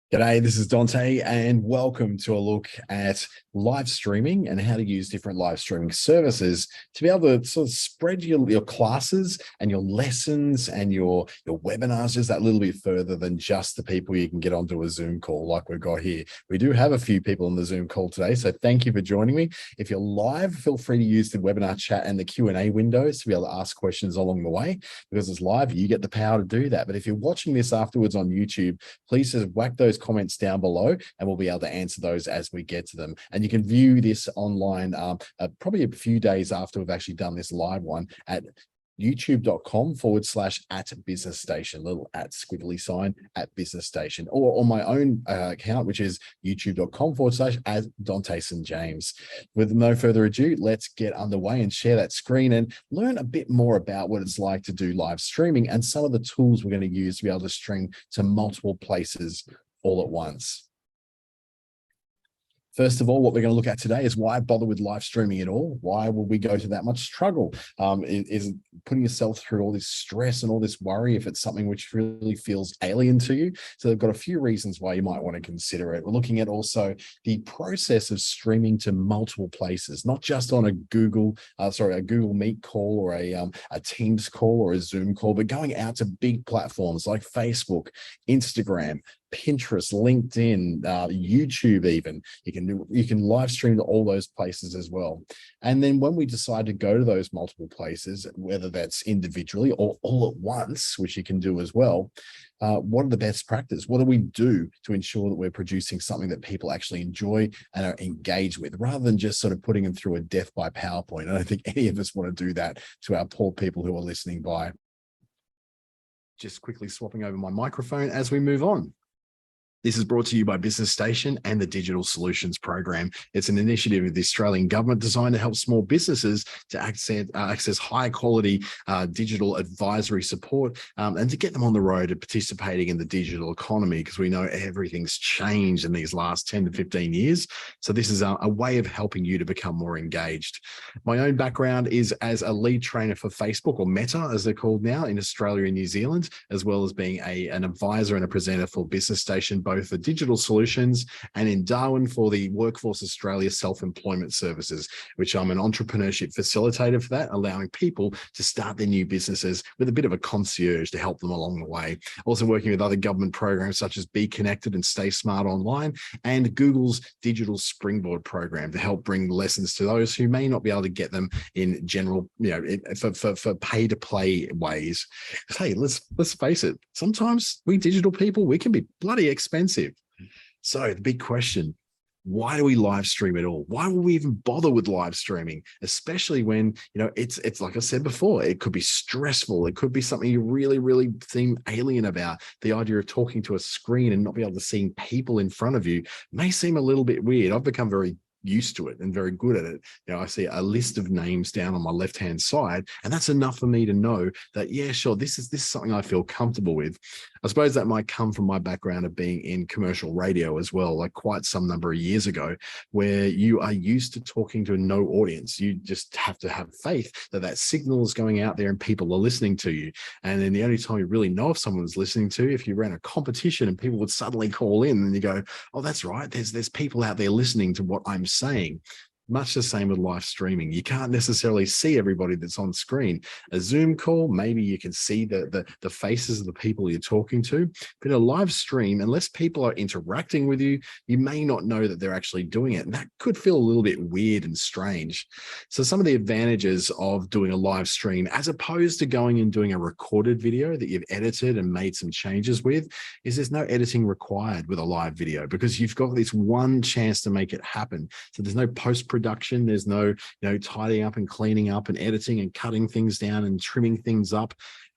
G'day, this is Dante, and welcome to a look at live streaming and how to use different live streaming services to be able to sort of spread your classes and your lessons and your webinars just that little bit further than just the people you can get onto a Zoom call like we've got here. We do have a few people on the Zoom call today, so thank you for joining me. If you're live, feel free to use the webinar chat and the Q&A windows to be able to ask questions along the way. Because it's live, you get the power to do that. But if you're watching this afterwards on YouTube, please just whack those comments down below and we'll be able to answer those as we get to them. And you can view this online probably a few days after we've actually done this live one at youtube.com/@business station, little at squiggly sign at business station, or on my own account, which is youtube.com/@Dante St. James. With no further ado, let's get underway and share that screen and learn a bit more about what it's like to do live streaming and some of the tools we're going to use to be able to stream to multiple places all at once. First of all, what we're going to look at today is why bother with live streaming at all? Why will we go to that much struggle? Is putting yourself through all this stress and all this worry if it's something which really feels alien to you? So they've got a few reasons why you might want to consider it. We're looking at also the process of streaming to multiple places, not just on a Google Meet call or a Teams call or a Zoom call, but going out to big platforms like Facebook, Instagram, Pinterest, LinkedIn, YouTube even. You can live stream to all those places as well. And then when we decide to go to those multiple places, whether that's individually or all at once, which you can do as well, what are the best practice? What do we do to ensure that we're producing something that people actually enjoy and are engaged with, rather than just sort of putting them through a death by PowerPoint? I don't think any of us want to do that to our poor people who are listening by. Just quickly swapping over my microphone as we move on. This is brought to you by Business Station and the Digital Solutions Program. It's an initiative of the Australian government designed to help small businesses to access high quality digital advisory support and to get them on the road to participating in the digital economy, because we know everything's changed in these last 10 to 15 years. So this is a way of helping you to become more engaged. My own background is as a lead trainer for Facebook, or Meta as they're called now, in Australia and New Zealand, as well as being an advisor and a presenter for Business Station, both for digital solutions and in Darwin for the Workforce Australia Self-Employment Services, which I'm an entrepreneurship facilitator for that, allowing people to start their new businesses with a bit of a concierge to help them along the way. Also working with other government programs such as Be Connected and Stay Smart Online, and Google's Digital Springboard program to help bring lessons to those who may not be able to get them in general, for pay-to-play ways. Hey, let's face it, sometimes we digital people, we can be bloody expensive. So the big question, why do we live stream at all? Why will we even bother with live streaming? Especially when, it's like I said before, it could be stressful. It could be something you really, really seem alien about. The idea of talking to a screen and not be able to see people in front of you may seem a little bit weird. I've become very used to it and very good at it. I see a list of names down on my left-hand side, and that's enough for me to know that, yeah, sure, this is something I feel comfortable with. I suppose that might come from my background of being in commercial radio as well, like quite some number of years ago, where you are used to talking to no audience. You just have to have faith that signal is going out there and people are listening to you. And then the only time you really know if someone's listening to you, if you ran a competition and people would suddenly call in and you go, oh, that's right, there's people out there listening to what I'm saying. Much the same with live streaming. You can't necessarily see everybody that's on screen. A Zoom call, maybe you can see the faces of the people you're talking to. But a live stream, unless people are interacting with you, you may not know that they're actually doing it. And that could feel a little bit weird and strange. So some of the advantages of doing a live stream, as opposed to going and doing a recorded video that you've edited and made some changes with, is there's no editing required with a live video, because you've got this one chance to make it happen. So there's no post-production. There's no, tidying up and cleaning up and editing and cutting things down and trimming things up.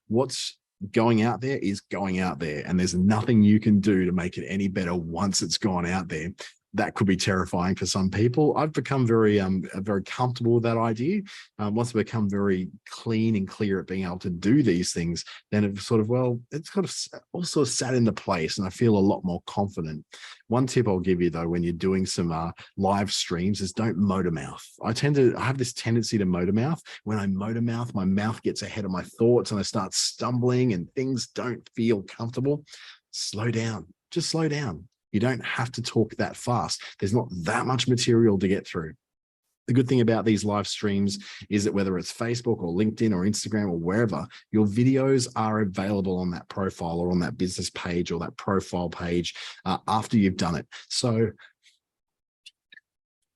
What's going out there is going out there, and there's nothing you can do to make it any better once it's gone out there. That could be terrifying for some people. I've become very comfortable with that idea. Once I become very clean and clear at being able to do these things, then it's kind of also sat into place, and I feel a lot more confident. One tip I'll give you though, when you're doing some live streams, is don't motor mouth. I have this tendency to motor mouth. When I motor mouth, my mouth gets ahead of my thoughts and I start stumbling and things don't feel comfortable. Slow down. Just slow down. You don't have to talk that fast. There's not that much material to get through. The good thing about these live streams is that whether it's Facebook or LinkedIn or Instagram or wherever, your videos are available on that profile or on that business page or that profile page after you've done it. So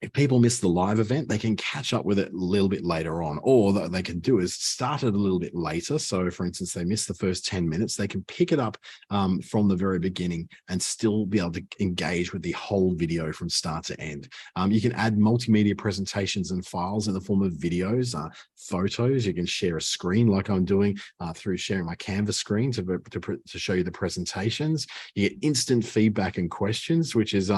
if people miss the live event, they can catch up with it a little bit later on, or what they can do is start it a little bit later. So for instance, they miss the first 10 minutes, they can pick it up from the very beginning and still be able to engage with the whole video from start to end. You can add multimedia presentations and files in the form of videos, photos. You can share a screen like I'm doing through sharing my Canvas screen to show you the presentations. You get instant feedback and questions, which is,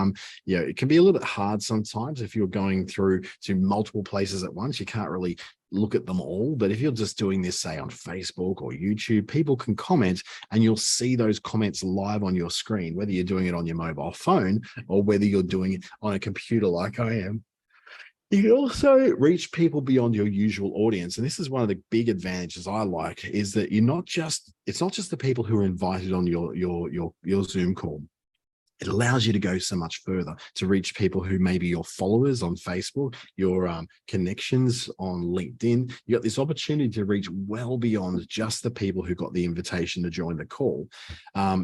it can be a little bit hard sometimes if you're going through to multiple places at once. You can't really look at them all, but if you're just doing this, say on Facebook or YouTube, people can comment and you'll see those comments live on your screen, whether you're doing it on your mobile phone or whether you're doing it on a computer like I am. You can also reach people beyond your usual audience. And this is one of the big advantages I like, is that it's not just the people who are invited on your Zoom call. It allows you to go so much further to reach people who may be your followers on Facebook, your connections on LinkedIn. You got this opportunity to reach well beyond just the people who got the invitation to join the call.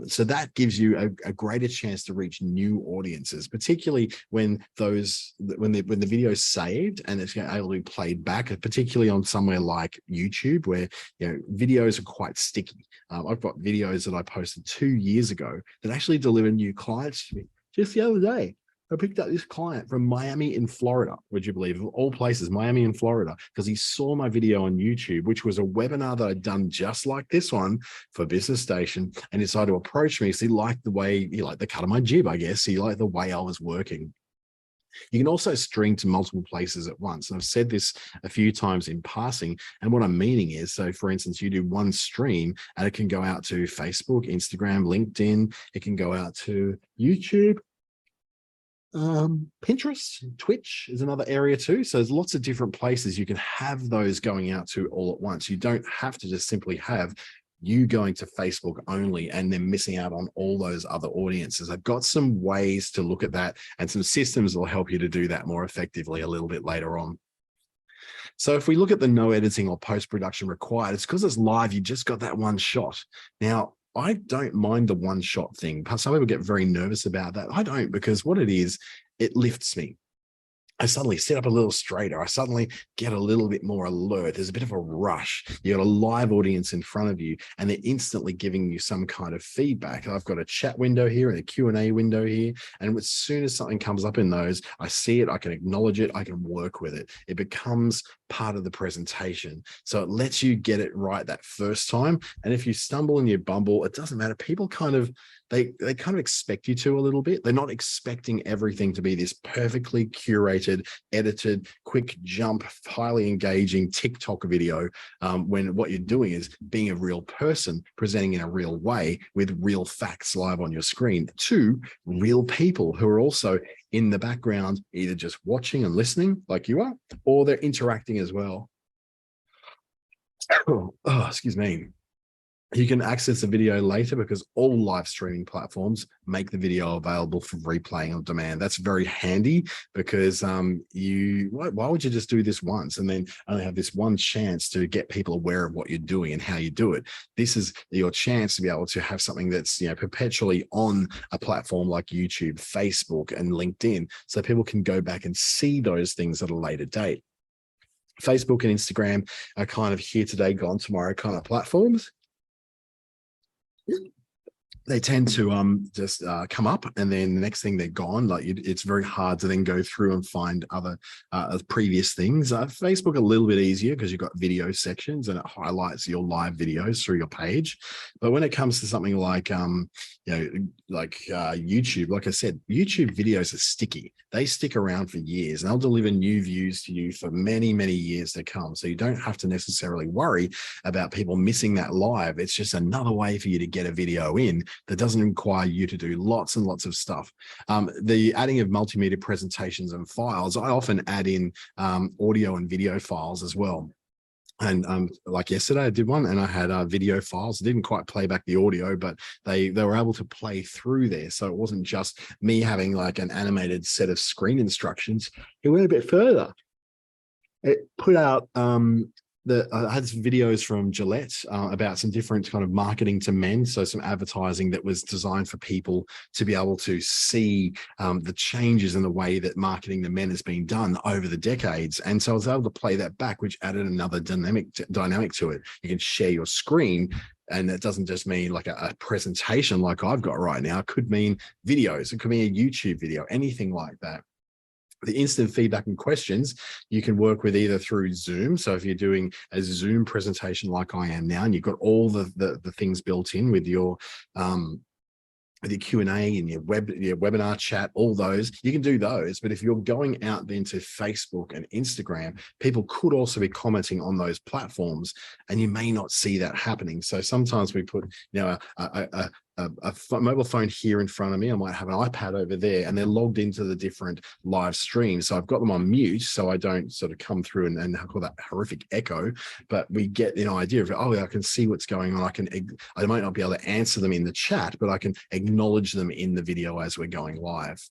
So that gives you a greater chance to reach new audiences, particularly when the video is saved and it's able to be played back, particularly on somewhere like YouTube, where videos are quite sticky. I've got videos that I posted 2 years ago that actually deliver new clients to me. Just the other day, I picked up this client from Miami in Florida, would you believe, of all places, Miami in Florida, because he saw my video on YouTube, which was a webinar that I'd done just like this one for Business Station, and decided to approach me. So he liked the cut of my jib, I guess. He liked the way I was working. You can also stream to multiple places at once. And I've said this a few times in passing. And what I'm meaning is, so for instance, you do one stream and it can go out to Facebook, Instagram, LinkedIn. It can go out to YouTube, Pinterest, Twitch is another area too. So there's lots of different places you can have those going out to all at once. You don't have to just simply have you going to Facebook only and then missing out on all those other audiences. I've got some ways to look at that and some systems that will help you to do that more effectively a little bit later on. So if we look at the no editing or post-production required, it's because it's live, you just got that one shot. Now, I don't mind the one shot thing. Some people get very nervous about that. I don't, because what it is, it lifts me. I suddenly sit up a little straighter. I suddenly get a little bit more alert. There's a bit of a rush. You got a live audience in front of you, and they're instantly giving you some kind of feedback. I've got a chat window here and a Q&A window here. And as soon as something comes up in those, I see it, I can acknowledge it, I can work with it. It becomes part of the presentation. So it lets you get it right that first time. And if you stumble and you bumble, it doesn't matter. People they kind of expect you to a little bit. They're not expecting everything to be this perfectly curated, edited, quick jump, highly engaging TikTok video, when what you're doing is being a real person, presenting in a real way with real facts live on your screen to real people who are also in the background, either just watching and listening like you are, or they're interacting as well. Oh, excuse me. You can access the video later because all live streaming platforms make the video available for replaying on demand. That's very handy because why would you just do this once and then only have this one chance to get people aware of what you're doing and how you do it? This is your chance to be able to have something that's perpetually on a platform like YouTube, Facebook, and LinkedIn, so people can go back and see those things at a later date. Facebook and Instagram are kind of here today, gone tomorrow kind of platforms. They tend to just come up, and then the next thing they're gone. Like it's very hard to then go through and find other previous things. Facebook a little bit easier because you've got video sections and it highlights your live videos through your page. But when it comes to something like YouTube, like I said, YouTube videos are sticky. They stick around for years and they'll deliver new views to you for many, many years to come. So you don't have to necessarily worry about people missing that live. It's just another way for you to get a video in that doesn't require you to do lots and lots of stuff. The adding of multimedia presentations and files, I often add in audio and video files as well. And like yesterday, I did one, and I had video files. I didn't quite play back the audio, but they were able to play through there. So it wasn't just me having like an animated set of screen instructions. It went a bit further. It put out I had some videos from Gillette about some different kind of marketing to men. So some advertising that was designed for people to be able to see the changes in the way that marketing to men has been done over the decades. And so I was able to play that back, which added another dynamic to it. You can share your screen, and it doesn't just mean like a presentation like I've got right now. It could mean videos. It could mean a YouTube video, anything like that. The instant feedback and questions you can work with either through Zoom. So if you're doing a Zoom presentation like I am now, and you've got all the things built in with your Q&A and your webinar chat, all those, you can do those. But if you're going out then to Facebook and Instagram, people could also be commenting on those platforms, and you may not see that happening. So sometimes we put, a mobile phone here in front of me. I might have an iPad over there, and they're logged into the different live streams. So I've got them on mute so I don't sort of come through and call that horrific echo, but we get an idea of, oh, I can see what's going on. I might not be able to answer them in the chat, but I can acknowledge them in the video as we're going live.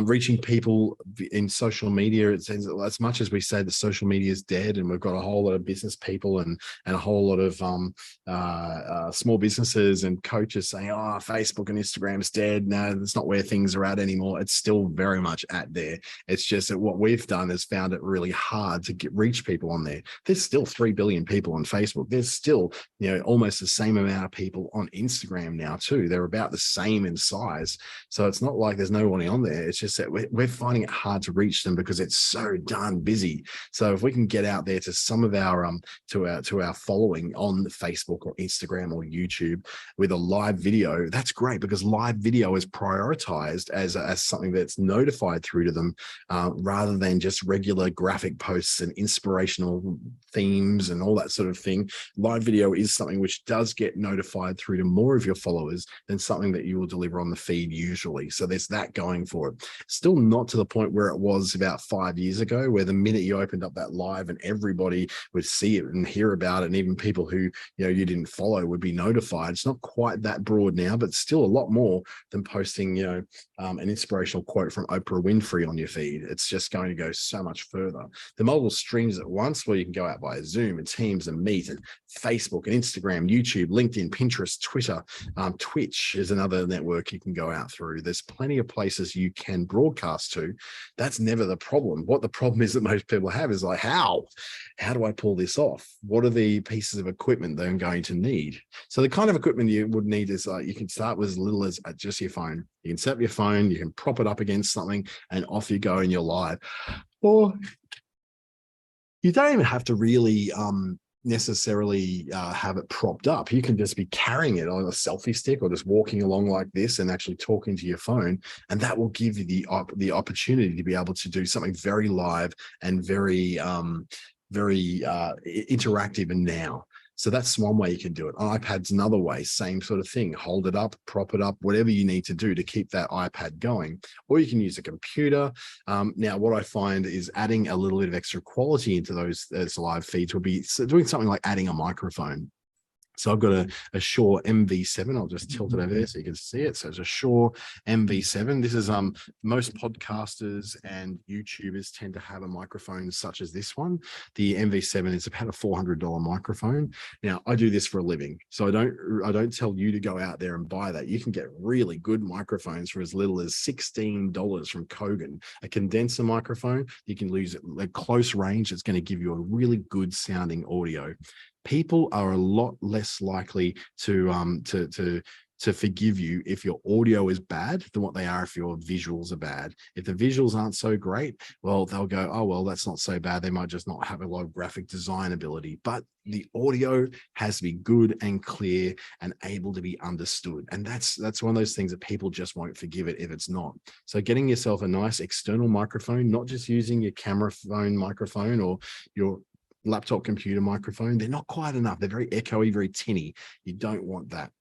Reaching people in social media, it says, as much as we say that social media is dead, and we've got a whole lot of business people and a whole lot of small businesses and coaches saying, oh, Facebook and Instagram is dead. No, that's not where things are at anymore. It's still very much at there. It's just that what we've done is found it really hard to reach people on there. There's still 3 billion people on Facebook. There's still, almost the same amount of people on Instagram now too. They're about the same in size. So it's not like there's no one on there. It's just that we're finding it hard to reach them because it's so darn busy. So if we can get out there to some of our to our following on Facebook or Instagram or YouTube with a live video, that's great, because live video is prioritized as something that's notified through to them, rather than just regular graphic posts and inspirational themes and all that sort of thing. Live video is something which does get notified through to more of your followers than something that you will deliver on the feed usually. So there's that going for it. Still not to the point where it was about 5 years ago, where the minute you opened up that live and everybody would see it and hear about it, and even people who you didn't follow would be notified. It's not quite that broad now, but still a lot more than posting an inspirational quote from Oprah Winfrey on your feed. It's just going to go so much further. The multiple streams at once, where you can go out via Zoom and Teams and Meet and Facebook and Instagram, YouTube, LinkedIn, Pinterest, Twitter, Twitch is another network you can go out through. There's plenty of places you can broadcast to. That's never the problem. What the problem is that most people have is like, how do I pull this off? What are the pieces of equipment that I'm going to need? So the kind of equipment you would need is you can start with as little as just your phone. You can set up your phone, you can prop it up against something, and off you go and you're live. Or you don't even have to really necessarily have it propped up. You can just be carrying it on a selfie stick or just walking along like this and actually talking to your phone, and that will give you the opportunity to be able to do something very live and very interactive and now. So that's one way you can do it. On iPad's another way, same sort of thing. Hold it up, prop it up, whatever you need to do to keep that iPad going. Or you can use a computer. Now, what I find is adding a little bit of extra quality into those live feeds will be doing something like adding a microphone. So I've got a Shure MV7. I'll just tilt it over there so you can see it. So it's a Shure MV7. This is most podcasters and YouTubers tend to have a microphone such as this one. The MV7 is about a $400 microphone. Now I do this for a living, so I don't tell you to go out there and buy that. You can get really good microphones for as little as $16 from Kogan. A condenser microphone, you can use it at close range. It's going to give you a really good sounding audio. People are a lot less likely to forgive you if your audio is bad than what they are if your visuals are bad. If the visuals aren't so great, well, they'll go, oh, well, that's not so bad. They might just not have a lot of graphic design ability, but the audio has to be good and clear and able to be understood. And that's one of those things that people just won't forgive it if it's not. So getting yourself a nice external microphone, not just using your camera phone microphone or your laptop computer microphone. They're not quite enough. They're very echoey, very tinny. You don't want that.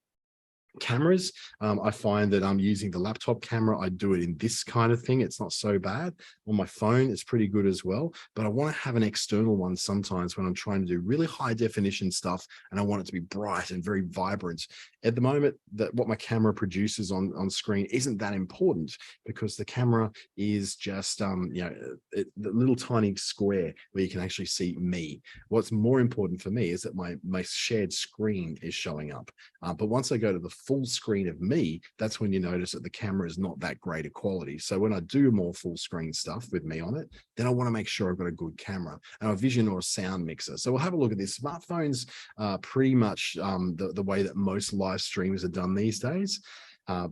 Cameras, I find that I'm using the laptop camera. I do it in this kind of thing. It's not so bad. On my phone, it's pretty good as well. But I want to have an external one sometimes when I'm trying to do really high definition stuff and I want it to be bright and very vibrant. At the moment, that what my camera produces on screen isn't that important, because the camera is just the little tiny square where you can actually see me. What's more important for me is that my shared screen is showing up. But once I go to the full screen of me, that's when you notice that the camera is not that great a quality. So when I do more full screen stuff with me on it, then I want to make sure I've got a good camera and a vision or a sound mixer. So we'll have a look at this. Smartphones are pretty much the way that most live streams are done these days.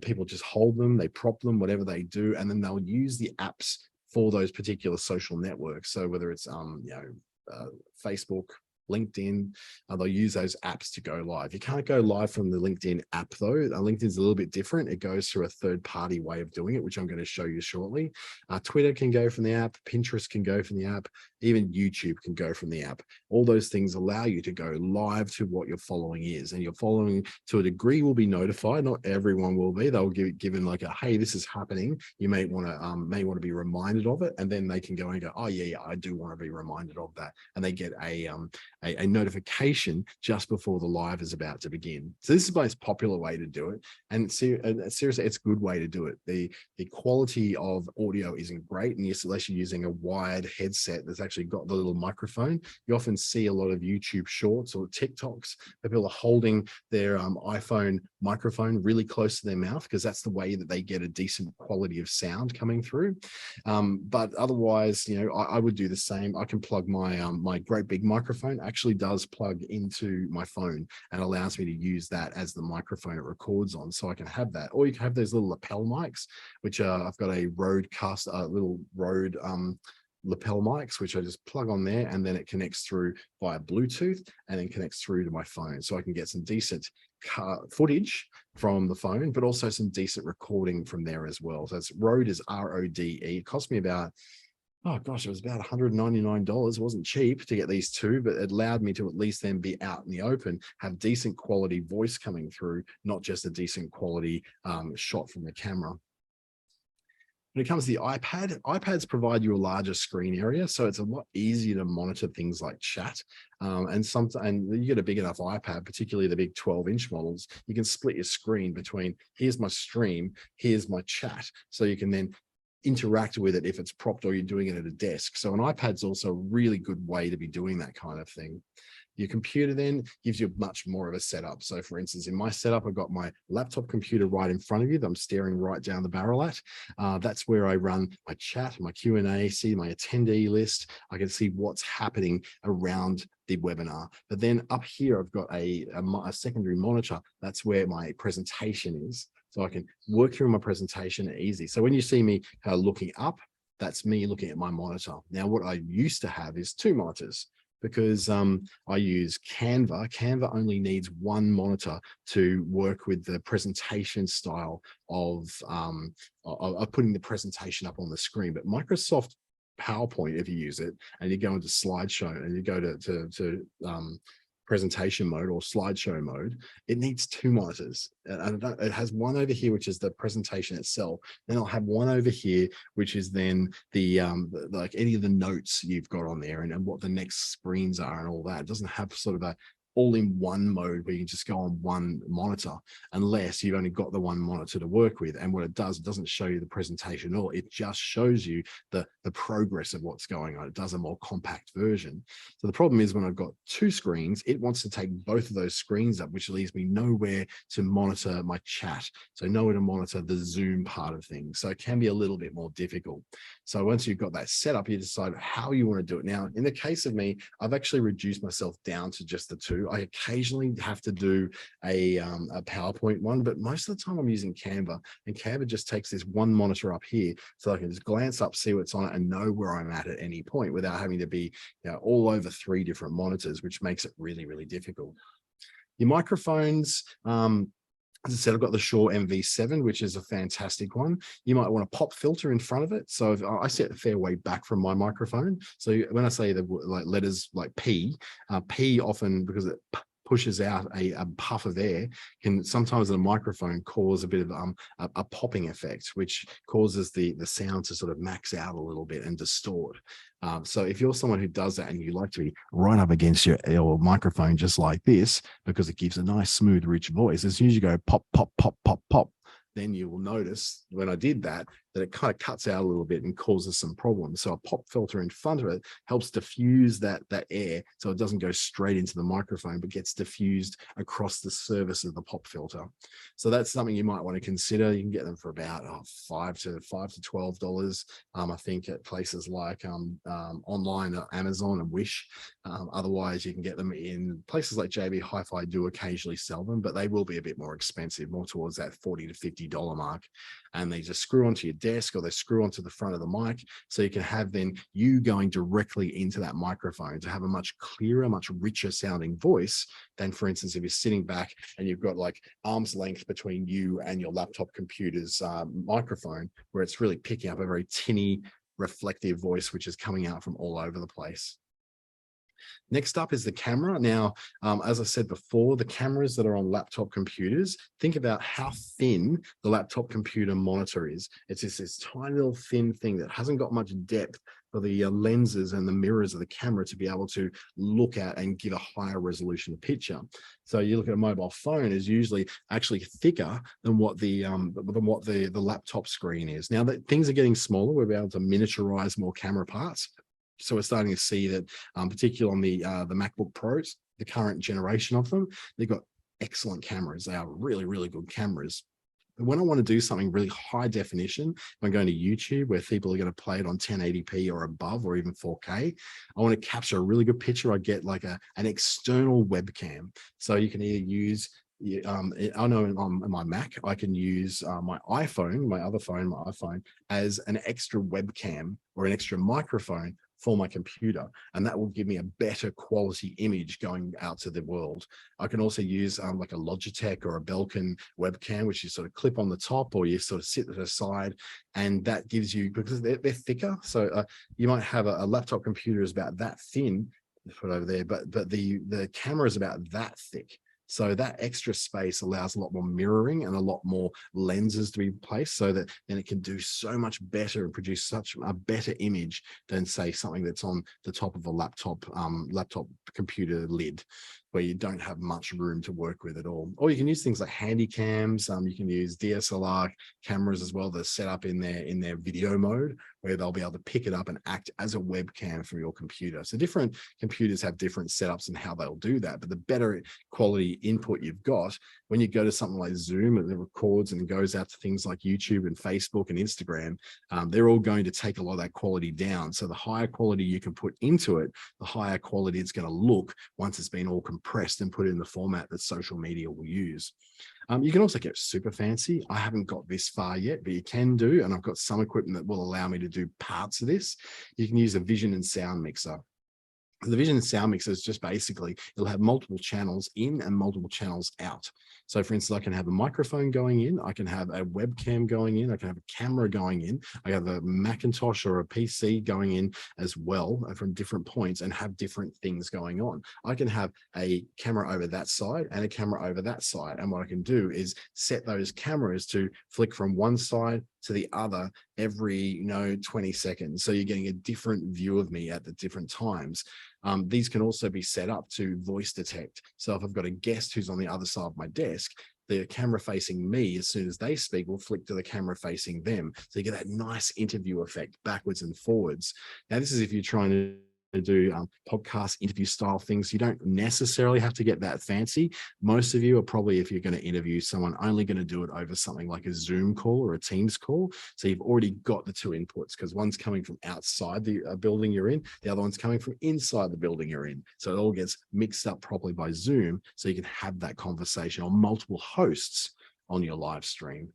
People just hold them, they prop them, whatever they do, and then they'll use the apps for those particular social networks. So whether it's Facebook, LinkedIn, they'll use those apps to go live. You can't go live from the LinkedIn app though. LinkedIn's a little bit different. It goes through a third-party way of doing it, which I'm going to show you shortly. Twitter can go from the app, Pinterest can go from the app, even YouTube can go from the app. All those things allow you to go live to what your following is, and your following to a degree will be notified. Not everyone will be. They'll give given like a, hey, this is happening. You may want to be reminded of it, and then they can go and go, oh yeah, I do want to be reminded of that, and they get a notification just before the live is about to begin. So this is the most popular way to do it, and seriously, it's a good way to do it. The quality of audio isn't great, and unless you're using a wired headset that's actually got the little microphone. You often see a lot of YouTube shorts or TikToks that people are holding their iPhone microphone really close to their mouth, because that's the way that they get a decent quality of sound coming through. But otherwise, I would do the same. I can plug my great big microphone. Actually does plug into my phone and allows me to use that as the microphone it records on, so I can have that. Or you can have those little lapel mics, which I've got a little Rode lapel mics, which I just plug on there, and then it connects through via Bluetooth and then connects through to my phone, so I can get some decent footage from the phone, but also some decent recording from there as well. So it's Rode is RODE. It cost me about, oh gosh, it was about $199. It wasn't cheap to get these two, but it allowed me to at least then be out in the open, have decent quality voice coming through, not just a decent quality shot from the camera. When it comes to the iPad, iPads provide you a larger screen area, so it's a lot easier to monitor things like chat. And you get a big enough iPad, particularly the big 12-inch models, you can split your screen between, here's my stream, here's my chat, so you can then interact with it if it's propped or you're doing it at a desk. So an iPad's also a really good way to be doing that kind of thing. Your computer then gives you much more of a setup. So for instance, in my setup, I've got my laptop computer right in front of you that I'm staring right down the barrel at. That's where I run my chat, my Q&A, see my attendee list. I can see what's happening around the webinar. But then up here, I've got a secondary monitor. That's where my presentation is. So I can work through my presentation easy. So when you see me looking up, that's me looking at my monitor. Now, what I used to have is two monitors, because I use Canva. Canva only needs one monitor to work with the presentation style of putting the presentation up on the screen. But Microsoft PowerPoint, if you use it and you go into slideshow and you go to presentation mode or slideshow mode, it needs two monitors. And it has one over here, which is the presentation itself. Then I'll have one over here, which is then the like any of the notes you've got on there and what the next screens are and all that. It doesn't have sort of a all-in-one mode where you can just go on one monitor, unless you've only got the one monitor to work with. And what it does, it doesn't show you the presentation at all. It just shows you the progress of what's going on. It does a more compact version. So the problem is when I've got two screens, it wants to take both of those screens up, which leaves me nowhere to monitor my chat. So nowhere to monitor the Zoom part of things. So it can be a little bit more difficult. So once you've got that set up, you decide how you want to do it. Now, in the case of me, I've actually reduced myself down to just the two. I occasionally have to do a PowerPoint one, but most of the time I'm using Canva, and Canva just takes this one monitor up here, so I can just glance up, see what's on it, and know where I'm at any point without having to be all over three different monitors, which makes it really, really difficult. Your microphones, as I said, I've got the Shure MV7, which is a fantastic one. You might want a pop filter in front of it. So if I sit a fair way back from my microphone. So when I say the letters like P often, because it pushes out a puff of air, can sometimes in a microphone cause a bit of a popping effect, which causes the sound to sort of max out a little bit and distort. So if you're someone who does that and you like to be right up against your microphone just like this, because it gives a nice, smooth, rich voice, as soon as you go pop, pop, pop, pop, pop, then you will notice when I did that it kind of cuts out a little bit and causes some problems. So a pop filter in front of it helps diffuse that air, so it doesn't go straight into the microphone, but gets diffused across the surface of the pop filter. So that's something you might want to consider. You can get them for about $5 to $12. I think at places like online, Amazon and Wish. Otherwise, you can get them in places like JB Hi-Fi. Do occasionally sell them, but they will be a bit more expensive, more towards that $40 to $50 mark. And they just screw onto your desk, or they screw onto the front of the mic, so you can have then you going directly into that microphone to have a much clearer, much richer sounding voice than, for instance, if you're sitting back and you've got like arm's length between you and your laptop computer's microphone, where it's really picking up a very tinny, reflective voice, which is coming out from all over the place. Next up is the camera. Now, as I said before, the cameras that are on laptop computers, think about how thin the laptop computer monitor is. It's just this tiny little thin thing that hasn't got much depth for the lenses and the mirrors of the camera to be able to look at and give a higher resolution picture. So you look at a mobile phone is usually actually thicker than what the laptop screen is. Now that things are getting smaller, we'll be able to miniaturize more camera parts. So we're starting to see that, particularly on the MacBook Pros, the current generation of them, they've got excellent cameras. They are really, really good cameras. But when I want to do something really high definition, I'm going to YouTube where people are going to play it on 1080p or above, or even 4K. I want to capture a really good picture. I get like an external webcam. So you can either use I know on my Mac, I can use my iPhone, my iPhone, as an extra webcam or an extra microphone for my computer, and that will give me a better quality image going out to the world. I can also use like a Logitech or a Belkin webcam, which you sort of clip on the top, or you sort of sit at the side, and that gives you, because they're thicker, so you might have a laptop computer is about that thin, put over there, but the camera is about that thick. So that extra space allows a lot more mirroring and a lot more lenses to be placed, so that then it can do so much better and produce such a better image than, say, something that's on the top of a laptop computer lid, where you don't have much room to work with at all. Or you can use things like handy cams. You can use DSLR cameras as well that are set up in their video mode, where they'll be able to pick it up and act as a webcam for your computer. So different computers have different setups and how they'll do that. But the better quality input you've got, when you go to something like Zoom and it records and goes out to things like YouTube and Facebook and Instagram, they're all going to take a lot of that quality down. So the higher quality you can put into it, the higher quality it's going to look once it's been all compressed and put in the format that social media will use. You can also get super fancy. I haven't got this far yet, but you can do, and I've got some equipment that will allow me to do parts of this. You can use a vision and sound mixer. The vision and sound mixer is just basically, it'll have multiple channels in and multiple channels out. So for instance, I can have a microphone going in, I can have a webcam going in, I can have a camera going in, I have a Macintosh or a PC going in as well from different points, and have different things going on. I can have a camera over that side and a camera over that side. And what I can do is set those cameras to flick from one side to the other every 20 seconds. So you're getting a different view of me at the different times. These can also be set up to voice detect. So if I've got a guest who's on the other side of my desk, the camera facing me, as soon as they speak, will flick to the camera facing them. So you get that nice interview effect backwards and forwards. Now, this is if you're trying to do podcast interview style things. You don't necessarily have to get that fancy. Most of you are probably, if you're going to interview someone, only going to do it over something like a Zoom call or a Teams call. So you've already got the two inputs, because one's coming from outside the building you're in, the other one's coming from inside the building you're in. So it all gets mixed up properly by Zoom, so you can have that conversation on multiple hosts on your live stream.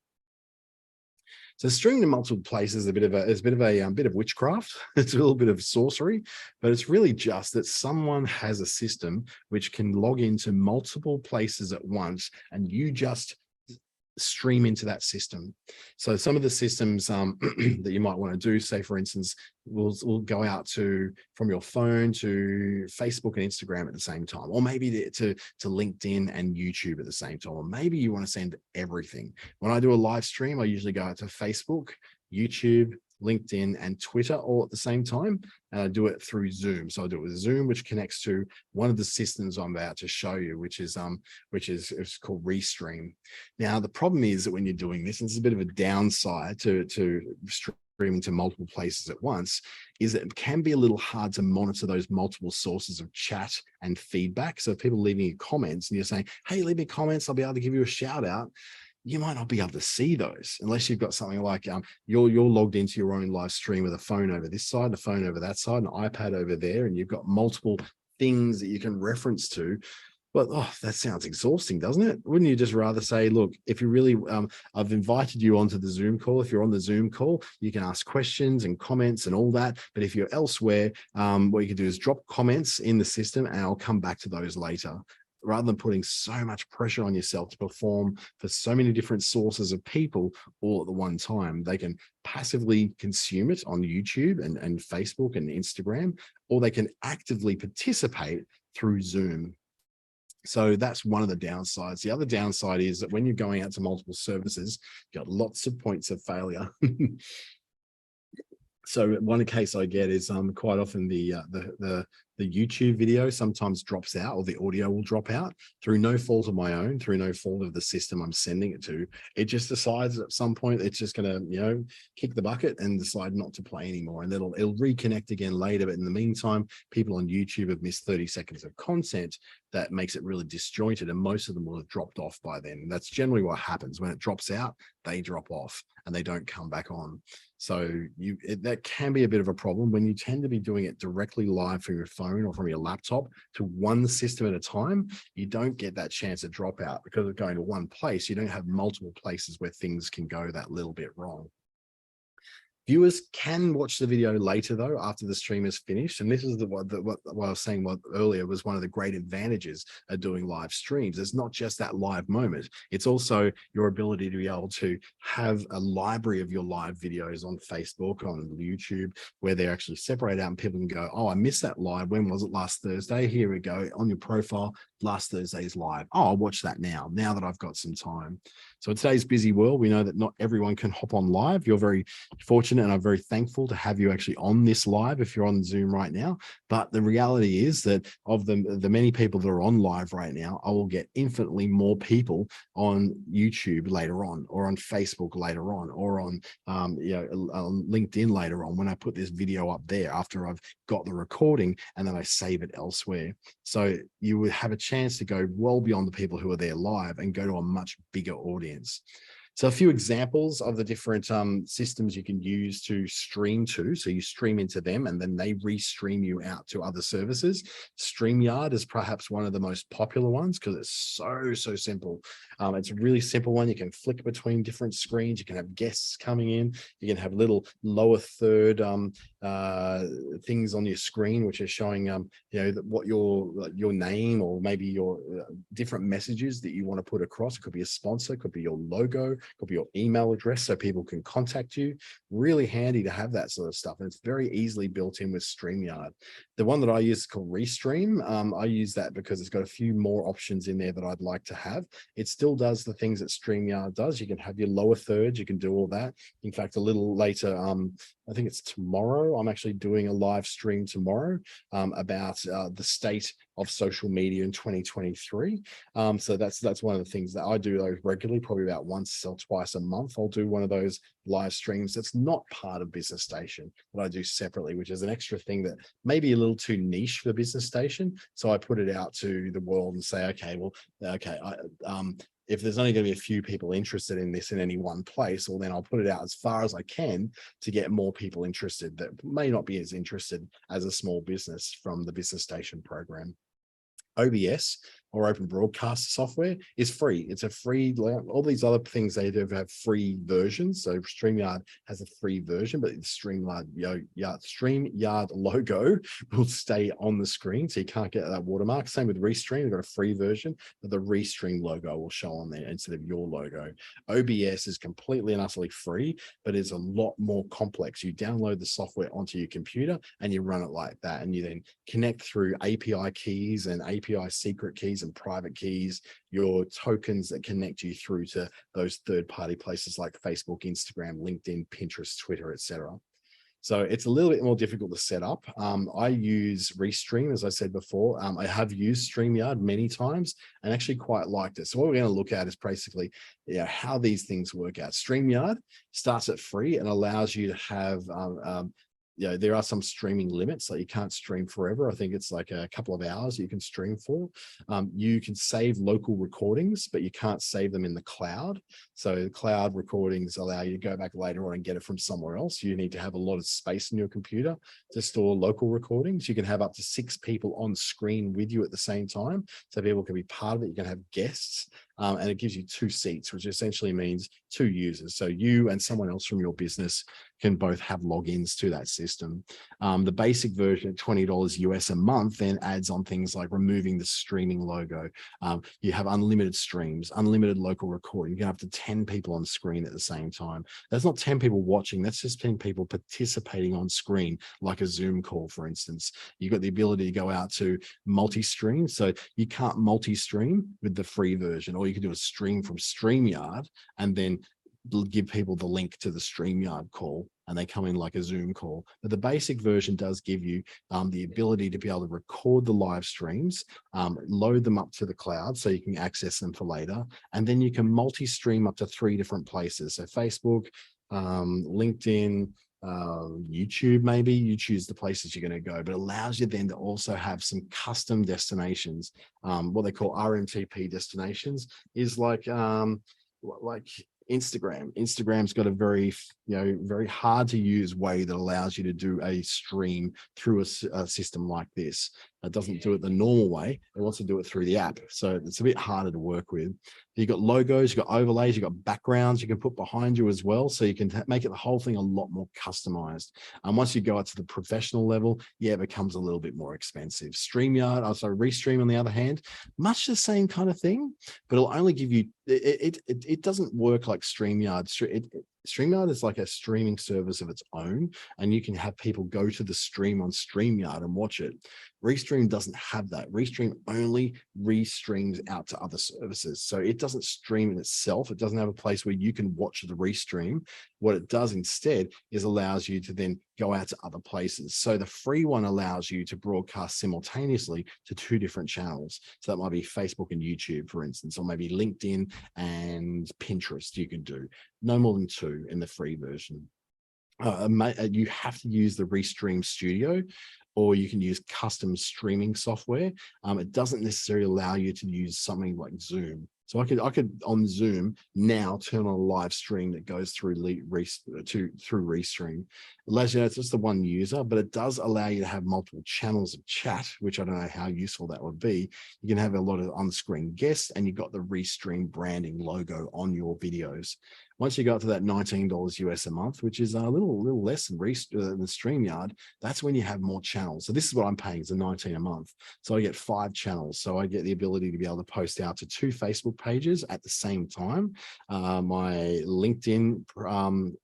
So streaming to multiple places is a bit of witchcraft. It's a little bit of sorcery, but it's really just that someone has a system which can log into multiple places at once, and you just stream into that system. So some of the systems that you might want to do, say for instance, will go out from your phone to Facebook and Instagram at the same time, or maybe to LinkedIn and YouTube at the same time, or maybe you want to send everything. When I do a live stream, I usually go out to Facebook, YouTube, LinkedIn, and Twitter all at the same time, and I do it through Zoom. So I do it with Zoom, which connects to one of the systems I'm about to show you, which is it's called Restream. Now, the problem is that when you're doing this, and this is a bit of a downside to streaming to multiple places at once, is that it can be a little hard to monitor those multiple sources of chat and feedback. So if people leaving you comments and you're saying, hey, leave me comments, I'll be able to give you a shout out, you might not be able to see those unless you've got something like you're logged into your own live stream with a phone over this side, a phone over that side, an iPad over there, and you've got multiple things that you can reference to. But that sounds exhausting, doesn't it? Wouldn't you just rather say, look, if you really, I've invited you onto the Zoom call. If you're on the Zoom call, you can ask questions and comments and all that. But if you're elsewhere, what you can do is drop comments in the system and I'll come back to those later, rather than putting so much pressure on yourself to perform for so many different sources of people all at the one time. They can passively consume it on YouTube and Facebook and Instagram, or they can actively participate through Zoom. So that's one of the downsides. The other downside is that when you're going out to multiple services, you've got lots of points of failure. So one case I get is quite often the YouTube video sometimes drops out, or the audio will drop out through no fault of my own, through no fault of the system I'm sending it to. It just decides at some point it's just going to, kick the bucket and decide not to play anymore, and it'll reconnect again later. But in the meantime, people on YouTube have missed 30 seconds of content that makes it really disjointed, and most of them will have dropped off by then. And that's generally what happens when it drops out. They drop off and they don't come back on. So that can be a bit of a problem when you tend to be doing it directly live from your phone or from your laptop to one system at a time. You don't get that chance of dropout because of going to one place. You don't have multiple places where things can go that little bit wrong. Viewers can watch the video later, though, after the stream is finished. And this is what I was saying earlier was one of the great advantages of doing live streams. It's not just that live moment. It's also your ability to be able to have a library of your live videos on Facebook, on YouTube, where they're actually separated out and people can go, oh, I missed that live. When was it? Last Thursday. Here we go. On your profile, last Thursday's live. Oh, I'll watch that now that I've got some time. So in today's busy world, we know that not everyone can hop on live. You're very fortunate, and I'm very thankful to have you actually on this live if you're on Zoom right now. But the reality is that of the many people that are on live right now, I will get infinitely more people on YouTube later on, or on Facebook later on, or on LinkedIn later on, when I put this video up there after I've got the recording and then I save it elsewhere. So you would have a chance to go well beyond the people who are there live and go to a much bigger audience. So a few examples of the different systems you can use to stream to. So you stream into them and then they restream you out to other services. Streamyard is perhaps one of the most popular ones because it's so simple. It's a really simple one. You can flick between different screens. You can have guests coming in. You can have little lower third things on your screen, which are showing, what your name, or maybe your different messages that you want to put across. It could be a sponsor, it could be your logo, could be your email address so people can contact you. Really handy to have that sort of stuff. And it's very easily built in with Streamyard. The one that I use is called Restream. I use that because it's got a few more options in there that I'd like to have. It still does the things that Streamyard does. You can have your lower thirds, you can do all that. In fact, a little later, I think it's tomorrow, I'm actually doing a live stream tomorrow about the state of social media in 2023. So that's one of the things that I do regularly, probably about once or twice a month. I'll do one of those live streams that's not part of Business Station, that I do separately, which is an extra thing that may be a little too niche for Business Station. So I put it out to the world and say, if there's only going to be a few people interested in this in any one place, well, then I'll put it out as far as I can to get more people interested that may not be as interested as a small business from the Business Station program. OBS or open broadcaster software is free. It's a free, all these other things, they do have free versions. So Streamyard has a free version, but the Streamyard logo will stay on the screen, so you can't get that watermark. Same with Restream, they've got a free version, but the Restream logo will show on there instead of your logo. OBS is completely and utterly free, but it's a lot more complex. You download the software onto your computer and you run it like that, and you then connect through API keys and API secret keys and private keys, your tokens that connect you through to those third-party places like Facebook, Instagram, LinkedIn, Pinterest, Twitter, etc. So it's a little bit more difficult to set up. I use Restream, as I said before. I have used StreamYard many times and actually quite liked it. So what we're going to look at is basically how these things work out. StreamYard starts at free and allows you to have there are some streaming limits, like you can't stream forever. I think it's like a couple of hours you can stream for. You can save local recordings, but you can't save them in the cloud. So the cloud recordings allow you to go back later on and get it from somewhere else. You need to have a lot of space in your computer to store local recordings. You can have up to 6 people on screen with you at the same time, so people can be part of it. You can have guests. And it gives you 2 seats, which essentially means 2 users. So you and someone else from your business can both have logins to that system. The basic version at $20 US a month then adds on things like removing the streaming logo. You have unlimited streams, unlimited local recording. You can have up to 10 people on screen at the same time. That's not 10 people watching, that's just 10 people participating on screen, like a Zoom call, for instance. You've got the ability to go out to multi-stream. So you can't multi-stream with the free version, or you can do a stream from StreamYard and then give people the link to the StreamYard call and they come in like a Zoom call. But the basic version does give you the ability to be able to record the live streams, load them up to the cloud so you can access them for later. And then you can multi-stream up to 3 different places. So Facebook, LinkedIn, YouTube, maybe you choose the places you're going to go, but it allows you then to also have some custom destinations. What they call RMTP destinations is like Instagram. Instagram's got a very, very hard to use way that allows you to do a stream through a system like this. It doesn't do it the normal way. It wants to do it through the app. So it's a bit harder to work with. You've got logos, you've got overlays, you've got backgrounds you can put behind you as well. So you can make it the whole thing a lot more customized. And once you go up to the professional level, it becomes a little bit more expensive. Restream on the other hand, much the same kind of thing, but it'll only give you, it doesn't work like StreamYard. StreamYard is like a streaming service of its own, and you can have people go to the stream on StreamYard and watch it. Restream doesn't have that. Restream only restreams out to other services. So it doesn't stream in itself. It doesn't have a place where you can watch the restream. What it does instead is allows you to then go out to other places. So the free one allows you to broadcast simultaneously to 2 different channels. So that might be Facebook and YouTube, for instance, or maybe LinkedIn and Pinterest you can do. No more than 2 in the free version. You have to use the Restream Studio, or you can use custom streaming software. It doesn't necessarily allow you to use something like Zoom. So I could on Zoom now turn on a live stream that goes through Restream. It allows you to know it's just the one user, but it does allow you to have multiple channels of chat, which I don't know how useful that would be. You can have a lot of on-screen guests, and you've got the Restream branding logo on your videos. Once you got to that $19 US a month, which is a little less than StreamYard, that's when you have more channels. So this is what I'm paying, is a $19 a month. So I get 5 channels. So I get the ability to be able to post out to 2 Facebook pages at the same time. My LinkedIn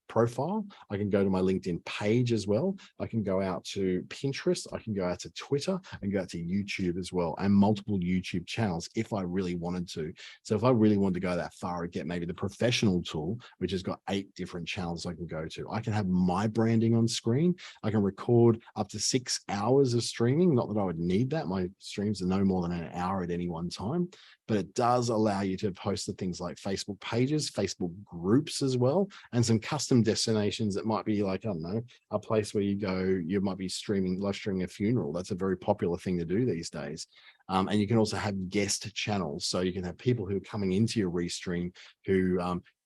profile, I can go to my LinkedIn page as well. I can go out to Pinterest. I can go out to Twitter and go out to YouTube as well, and multiple YouTube channels if I really wanted to. So if I really wanted to go that far, I'd get maybe the professional tool, which has got 8 different channels I can go to. I can have my branding on screen. I can record up to 6 hours of streaming. Not that I would need that. My streams are no more than an hour at any one time, but it does allow you to post to things like Facebook pages, Facebook groups as well, and some custom destinations that might be like, I don't know, a place where you go, you might be live streaming a funeral. That's a very popular thing to do these days. And you can also have guest channels. So you can have people who are coming into your Restream who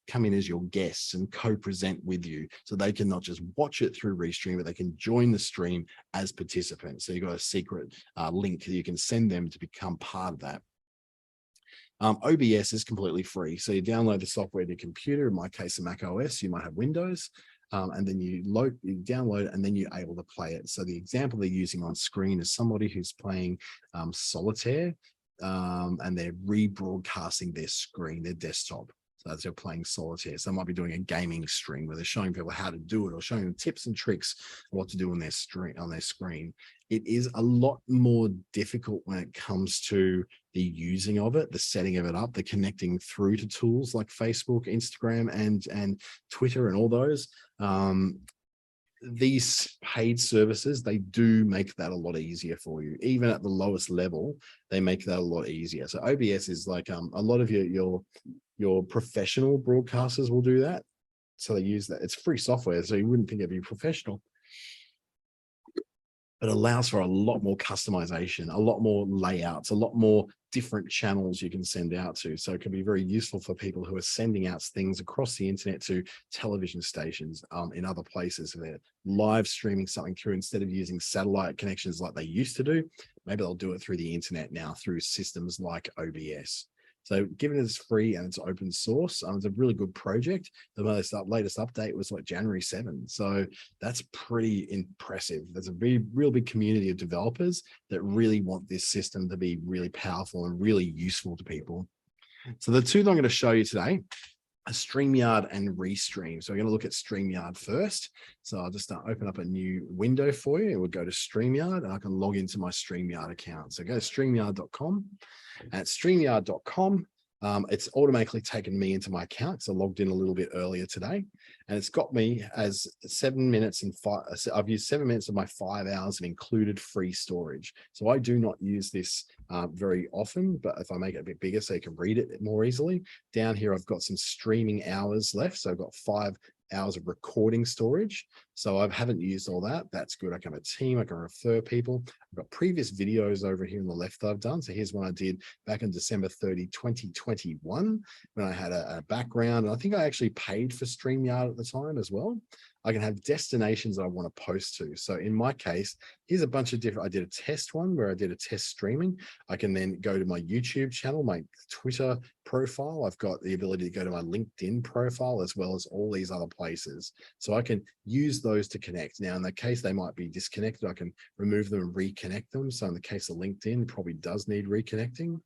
come in as your guests and co-present with you. So they can not just watch it through Restream, but they can join the stream as participants. So you've got a secret link that you can send them to become part of that. OBS is completely free. So you download the software to your computer, in my case, a Mac OS, you might have Windows, and then you download it, and then you're able to play it. So the example they're using on screen is somebody who's playing solitaire, and they're rebroadcasting their screen, their desktop. So as they're playing solitaire. So they might be doing a gaming stream where they're showing people how to do it, or showing them tips and tricks what to do on their screen. It is a lot more difficult when it comes to the using of it, the setting of it up, the connecting through to tools like Facebook, Instagram, and Twitter, and all those. These paid services, they do make that a lot easier for you. Even at the lowest level, they make that a lot easier. So OBS is like a lot of your professional broadcasters will do that. So they use that. It's free software, so you wouldn't think it'd be professional. It allows for a lot more customization, a lot more layouts, a lot more different channels you can send out to. So it can be very useful for people who are sending out things across the internet to television stations in other places. If they're live streaming something through, instead of using satellite connections like they used to do, maybe they'll do it through the internet now through systems like OBS. So given it's free and it's open source, it's a really good project. The latest update was like January 7. So that's pretty impressive. There's a real big community of developers that really want this system to be really powerful and really useful to people. So the two that I'm going to show you today are Streamyard and Restream. So we're going to look at Streamyard first. So I'll just open up a new window for you. We'll go to Streamyard, and I can log into my Streamyard account. So go to streamyard.com. At streamyard.com, it's automatically taken me into my account. So I logged in a little bit earlier today, and it's got me as 7 minutes and I've used 7 minutes of my 5 hours of included free storage. So I do not use this very often, but if I make it a bit bigger so you can read it more easily, down here I've got some streaming hours left. So I've got 5 hours of recording storage. So I haven't used all that. That's good. I can have a team. I can refer people. I've got previous videos over here on the left that I've done. So here's one I did back on December 30, 2021, when I had a background. And I think I actually paid for StreamYard at the time as well. I can have destinations I want to post to. So in my case, here's a bunch of different, I did a test one where I did a test streaming. I can then go to my YouTube channel, my Twitter profile. I've got the ability to go to my LinkedIn profile, as well as all these other places. So I can use those to connect. Now, in the case they might be disconnected, I can remove them and reconnect them. So in the case of LinkedIn, probably does need reconnecting,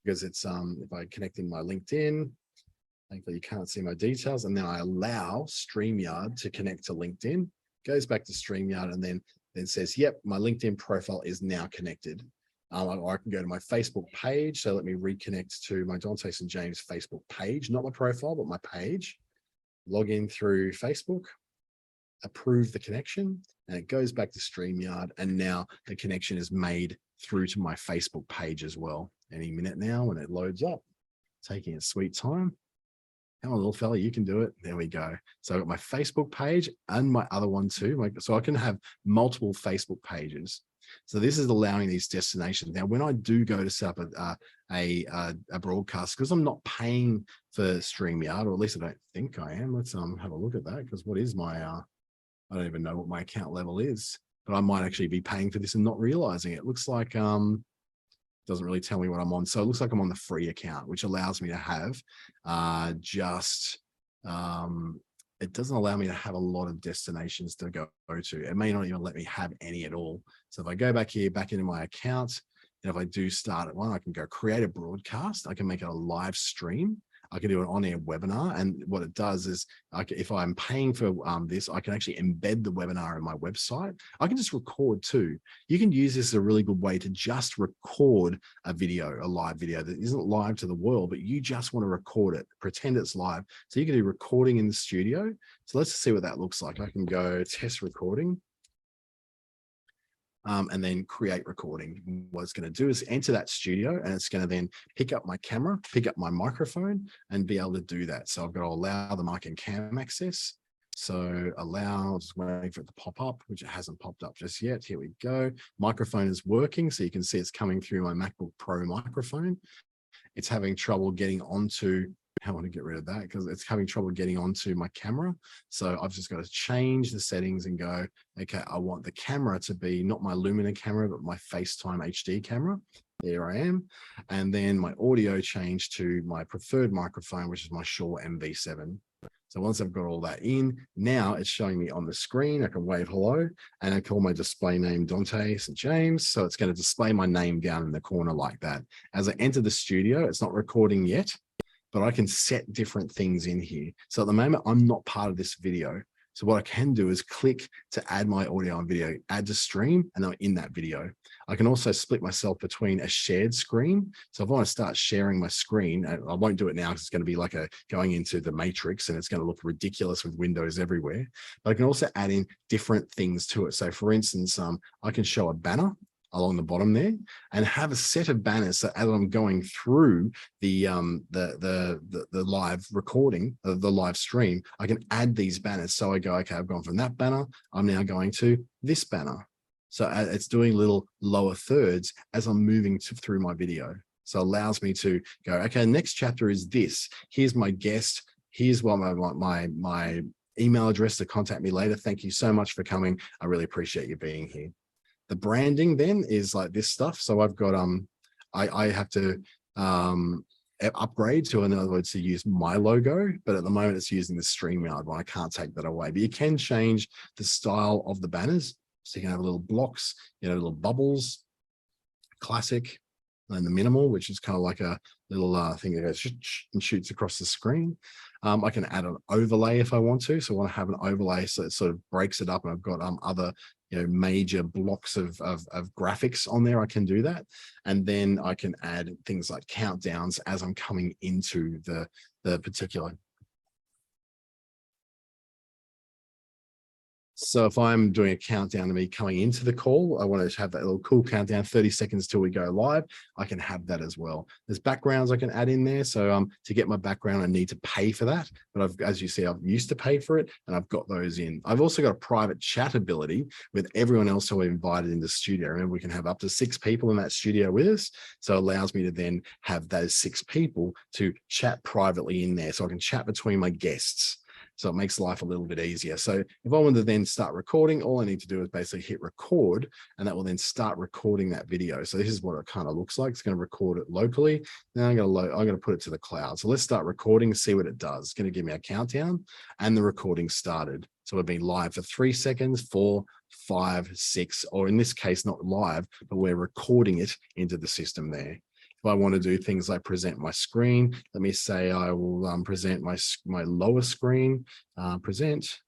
because it's, if I connect in my LinkedIn, thankfully you can't see my details, and then I allow StreamYard to connect to LinkedIn, goes back to StreamYard, and then says, yep, my LinkedIn profile is now connected. Or I can go to my Facebook page. So let me reconnect to my Dante St. James Facebook page, not my profile, but my page. Log in through Facebook, approve the connection, and it goes back to StreamYard. And now the connection is made through to my Facebook page as well. Any minute now when it loads up, taking its sweet time. Come on, little fella, you can do it. There we go. So I've got my Facebook page and my other one too. So I can have multiple Facebook pages. So this is allowing these destinations. Now, when I do go to set up a broadcast, because I'm not paying for StreamYard, or at least I don't think I am. Let's have a look at that, because what is my, I don't even know what my account level is, but I might actually be paying for this and not realizing it. It looks like, doesn't really tell me what I'm on. So it looks like I'm on the free account, which allows me to have it doesn't allow me to have a lot of destinations to go to. It may not even let me have any at all. So if I go back here, back into my account, and if I do start at one, I can go create a broadcast. I can make it a live stream. I can do an on-air webinar. And what it does is, if I'm paying for this, I can actually embed the webinar in my website. I can just record too. You can use this as a really good way to just record a video, a live video that isn't live to the world, but you just want to record it, pretend it's live. So you can do recording in the studio. So let's see what that looks like. I can go test recording. And then create recording. What it's going to do is enter that studio, and it's going to then pick up my camera, pick up my microphone, and be able to do that. So I've got to allow the mic and cam access. So allow, just waiting for it to pop up, which it hasn't popped up just yet. Here we go. Microphone is working. So you can see it's coming through my MacBook Pro microphone. It's having trouble getting onto, I want to get rid of that because it's having trouble getting onto my camera. So I've just got to change the settings and go, okay, I want the camera to be not my Lumina camera, but my FaceTime HD camera. There I am. And then my audio changed to my preferred microphone, which is my Shure MV7. So once I've got all that in, now it's showing me on the screen. I can wave hello, and I call my display name Dante St. James. So it's going to display my name down in the corner like that. As I enter the studio, it's not recording yet, but I can set different things in here. So at the moment, I'm not part of this video. So what I can do is click to add my audio and video, add to stream, and I'm in that video. I can also split myself between a shared screen. So if I want to start sharing my screen, I won't do it now because it's going to be like going into the matrix and it's going to look ridiculous with windows everywhere. But I can also add in different things to it. So for instance, I can show a banner along the bottom there and have a set of banners that as I'm going through the live recording of the live stream, I can add these banners. So I go, okay, I've gone from that banner. I'm now going to this banner. So it's doing little lower thirds as I'm moving through my video. So it allows me to go, okay, next chapter is this. Here's my guest. Here's what my email address to contact me later. Thank you so much for coming. I really appreciate you being here. The branding then is like this stuff. So I've got, I have to upgrade to, in other words, to use my logo, but at the moment it's using the Streamyard one. I can't take that away, but you can change the style of the banners. So you can have little blocks, little bubbles, classic, and the minimal, which is kind of like a little thing that goes and shoots across the screen. I can add an overlay if I want to. So I want to have an overlay so it sort of breaks it up, and I've got other major blocks of graphics on there. I can do that. And then I can add things like countdowns as I'm coming into the particular. So if I'm doing a countdown to me coming into the call, I want to have that little cool countdown, 30 seconds till we go live. I can have that as well. There's backgrounds I can add in there. So to get my background, I need to pay for that. But as you see, I've used to pay for it and I've got those in. I've also got a private chat ability with everyone else who I invited in the studio. Remember, we can have up to 6 people in that studio with us. So it allows me to then have those 6 people to chat privately in there. So I can chat between my guests. So it makes life a little bit easier. So if I want to then start recording, all I need to do is basically hit record, and that will then start recording that video. So this is what it kind of looks like. It's going to record it locally. Now I'm going to put it to the cloud. So let's start recording, see what it does. It's going to give me a countdown, and the recording started. So we've been live for 3 seconds, 4, 5, 6, or in this case, not live, but we're recording it into the system there. If I want to do things like present my screen, let me say I will present my lower screen, present.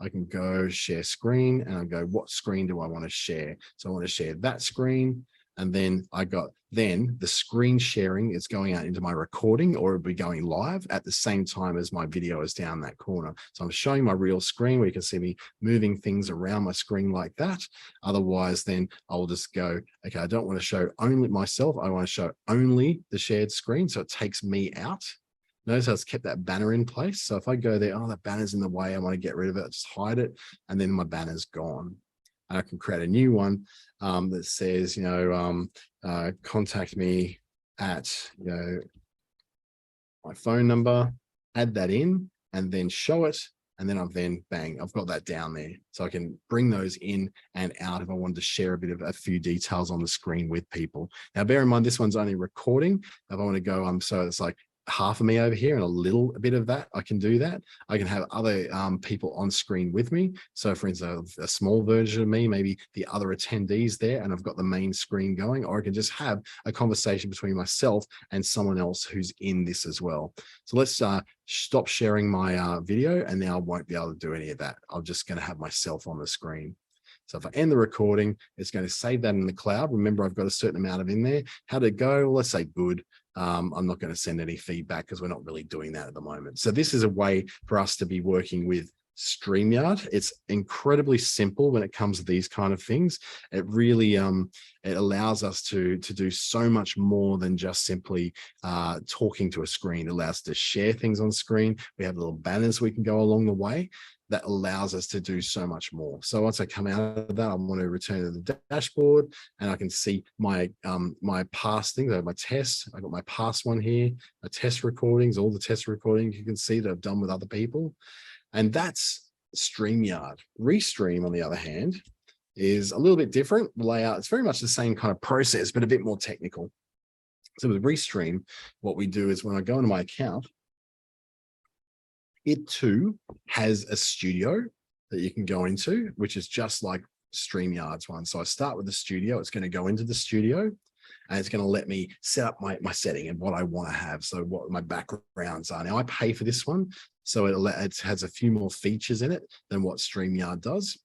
I can go share screen, and I go, what screen do I want to share? So I want to share that screen. And then the screen sharing is going out into my recording, or it'll be going live at the same time as my video is down that corner. So I'm showing my real screen where you can see me moving things around my screen like that. Otherwise, then I'll just go, okay, I don't want to show only myself. I want to show only the shared screen. So it takes me out. Notice how it's kept that banner in place. So if I go there, oh, that banner's in the way, I want to get rid of it, just hide it. And then my banner's gone. And I can create a new one that says, contact me at, my phone number, add that in, and then show it. And then I've got that down there. So I can bring those in and out if I wanted to share a few details on the screen with people. Now, bear in mind, this one's only recording. If I want to go, so it's like half of me over here and a little bit of that, I can do that. I can have other people on screen with me. So for instance, a small version of me, maybe the other attendees there, and I've got the main screen going, or I can just have a conversation between myself and someone else who's in this as well. So let's stop sharing my video, and now I won't be able to do any of that. I'm just going to have myself on the screen. So if I end the recording, it's going to save that in the cloud. Remember, I've got a certain amount of in there. How did it go? Well, let's say good. I'm not going to send any feedback because we're not really doing that at the moment. So this is a way for us to be working with Streamyard. It's incredibly simple when it comes to these kind of things. It really it allows us to do so much more than just simply talking to a screen. It allows us to share things on screen. We have little banners we can go along the way that allows us to do so much more. So once I come out of that, I want to return to the dashboard, and I can see my my past things. I have my tests. I got my past one here, my test recordings, all the test recordings you can see that I've done with other people. And that's Streamyard. Restream, on the other hand, is a little bit different. The layout, it's very much the same kind of process, but a bit more technical. So with Restream, what we do is when I go into my account, it too has a studio that you can go into, which is just like Streamyard's one. So I start with the studio. It's going to go into the studio and it's going to let me set up my setting and what I want to have. So what my backgrounds are. Now I pay for this one. So it has a few more features in it than what Streamyard does.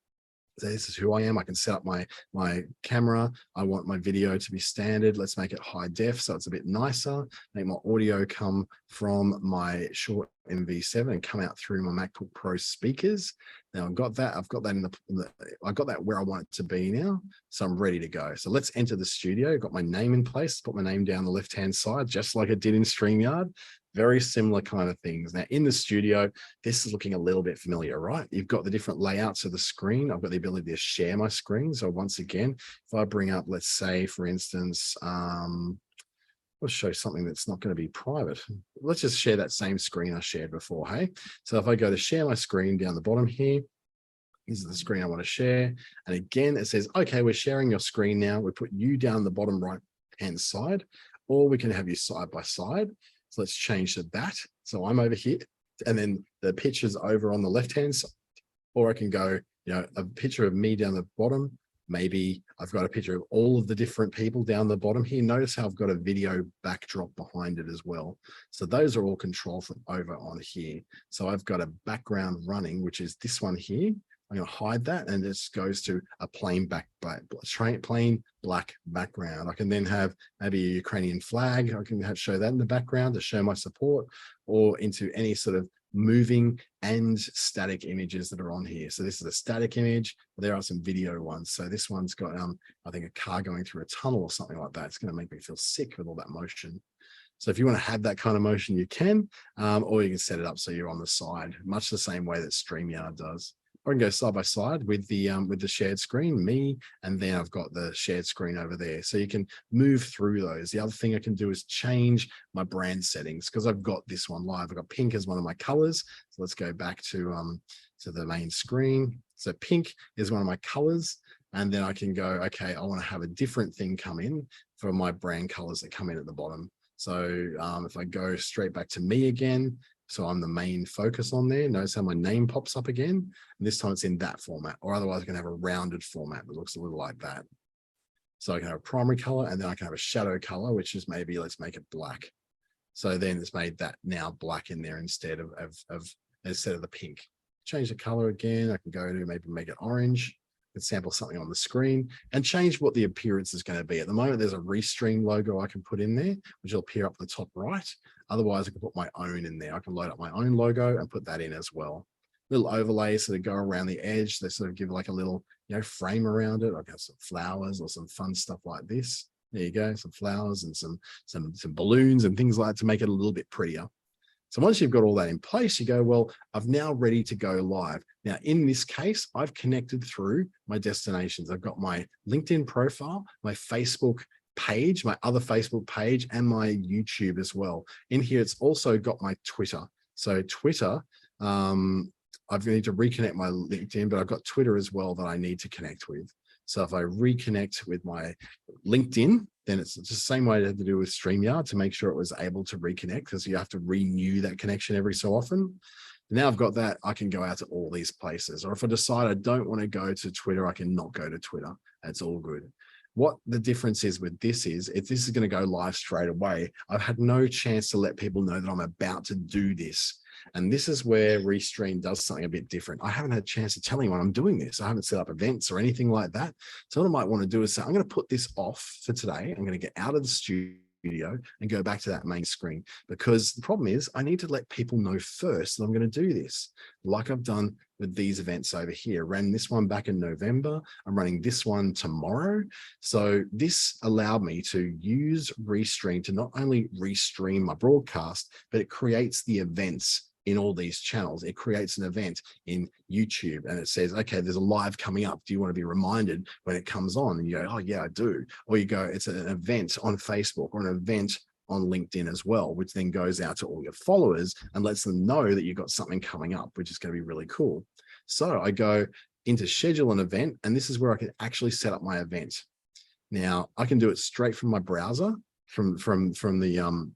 So this is who I am. I can set up my camera. I want my video to be standard. Let's make it high def so it's a bit nicer. Make my audio come from my short MV7 and come out through my MacBook Pro speakers. Now I've got that. I've got that where I want it to be now. So I'm ready to go. So let's enter the studio. Got my name in place. Put my name down the left-hand side, just like it did in Streamyard. Very similar kind of things. Now in the studio, this is looking a little bit familiar, right? You've got the different layouts of the screen. I've got the ability to share my screen. So once again, if I bring up, let's say, for instance, let's show something that's not going to be private. Let's just share that same screen I shared before, hey? So if I go to share my screen down the bottom here, this is the screen I want to share. And again, it says, okay, we're sharing your screen now. We put you down the bottom right-hand side, or we can have you side by side. So let's change to that. So I'm over here and then the picture's over on the left-hand side, or I can go, a picture of me down the bottom. Maybe I've got a picture of all of the different people down the bottom here. Notice how I've got a video backdrop behind it as well. So those are all controlled from over on here. So I've got a background running, which is this one here. I'm going to hide that and this goes to a plain black background. I can then have maybe a Ukrainian flag. I can show that in the background to show my support, or into any sort of moving and static images that are on here. So this is a static image. There are some video ones. So this one's got, I think, a car going through a tunnel or something like that. It's going to make me feel sick with all that motion. So if you want to have that kind of motion, you can, or you can set it up so you're on the side, much the same way that Streamyard does. Or I can go side by side with the shared screen, me, and then I've got the shared screen over there. So you can move through those. The other thing I can do is change my brand settings because I've got this one live. I've got pink as one of my colors. So let's go back to the main screen. So pink is one of my colors. And then I can go, okay, I want to have a different thing come in for my brand colors that come in at the bottom. So if I go straight back to me again, so I'm the main focus on there. Notice how my name pops up again. And this time it's in that format, or otherwise I can have a rounded format that looks a little like that. So I can have a primary color and then I can have a shadow color, which is maybe, let's make it black. So then it's made that now black in there instead of the pink. Change the color again. I can go to maybe make it orange. And sample something on the screen and change what the appearance is going to be. At the moment, there's a Restream logo I can put in there, which will appear up the top right. Otherwise, I can put my own in there. I can load up my own logo and put that in as well. Little overlays that go around the edge. They sort of give like a little, frame around it. I've got some flowers or some fun stuff like this. There you go, some flowers and some balloons and things like that to make it a little bit prettier. So once you've got all that in place, you go, well, I'm now ready to go live. Now, in this case, I've connected through my destinations. I've got my LinkedIn profile, my Facebook page, my other Facebook page, and my YouTube as well. In here, it's also got my Twitter. So Twitter, I need to reconnect my LinkedIn, but I've got Twitter as well that I need to connect with. So if I reconnect with my LinkedIn, then it's just the same way I had to do with Streamyard to make sure it was able to reconnect, because you have to renew that connection every so often. Now I've got that, I can go out to all these places. Or if I decide I don't want to go to Twitter, I can not go to Twitter. That's all good. What the difference is with this is, if this is going to go live straight away, I've had no chance to let people know that I'm about to do this. And this is where Restream does something a bit different. I haven't had a chance to tell anyone I'm doing this. I haven't set up events or anything like that. So what I might want to do is say, I'm going to put this off for today. I'm going to get out of the studio and go back to that main screen, because the problem is I need to let people know first that I'm going to do this, like I've done with these events over here. Ran this one back in November. I'm running this one tomorrow. So this allowed me to use Restream to not only restream my broadcast, but it creates the events in all these channels. It creates an event in YouTube and it says, okay, there's a live coming up. Do you want to be reminded when it comes on? And you go, oh yeah, I do. Or you go, it's an event on Facebook or an event on LinkedIn as well, which then goes out to all your followers and lets them know that you've got something coming up, which is going to be really cool. So I go, into schedule an event, and this is where I can actually set up my event. Now I can do it straight from my browser, from the